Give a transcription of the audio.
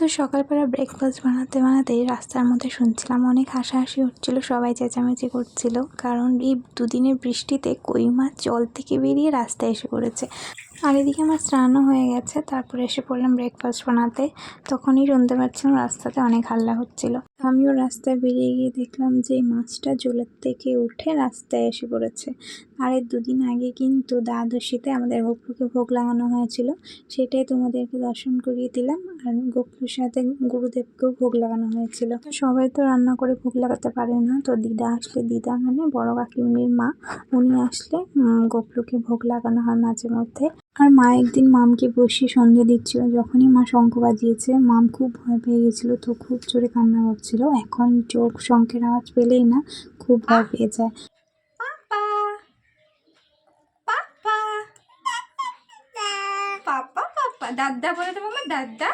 তো সকালবেলা ব্রেকফাস্ট বানাতে বানাতেই রাস্তার মধ্যে শুনছিলাম অনেক হাসাহাসি হচ্ছিল, সবাই চেঁচামেচি করছিল, কারণ এই দুদিনের বৃষ্টিতে কই মাছ জল থেকে বেরিয়ে রাস্তায় এসে পড়েছে। আর এদিকে আমার স্নানও হয়ে গেছে, তারপরে এসে পড়লাম ব্রেকফাস্ট বানাতে। তখনই শুনতে পাচ্ছিলাম রাস্তাতে অনেক হাল্লা হচ্ছিল। আমিও রাস্তায় বেরিয়ে গিয়ে দেখলাম যে এই মাছটা জলের থেকে উঠে রাস্তায় এসে পড়েছে। আর এর দুদিন আগে কিন্তু দ্বাদশীতে আমাদের গোপুকে ভোগ লাগানো হয়েছিল, সেটাই তোমাদেরকে দর্শন করিয়ে দিলাম। আর গোপুর সাথে গুরুদেবকেও ভোগ লাগানো হয়েছিল। তো সবাই তো রান্না করে ভোগ লাগাতে পারে না, তো দিদা আসলে, দিদা মানে বড় কাকিমণির মা, উনি আসলে গোপুকে ভোগ লাগানো হয় মাঝে মধ্যে। আর মা একদিন মামকে বসিয়ে সন্ধ্যে দিচ্ছিল, যখনই মা শঙ্খ বাজিয়েছে মাম খুব ভয় পেয়ে গেছিলো, তো খুব জোরে কান্না করছিল। এখন চোখ শঙ্খের আওয়াজ পেলেই না খুব ভয় পেয়ে যায়। পাপা পাপা পাপা পাপা দাদা বলে তো মামা, দাদা।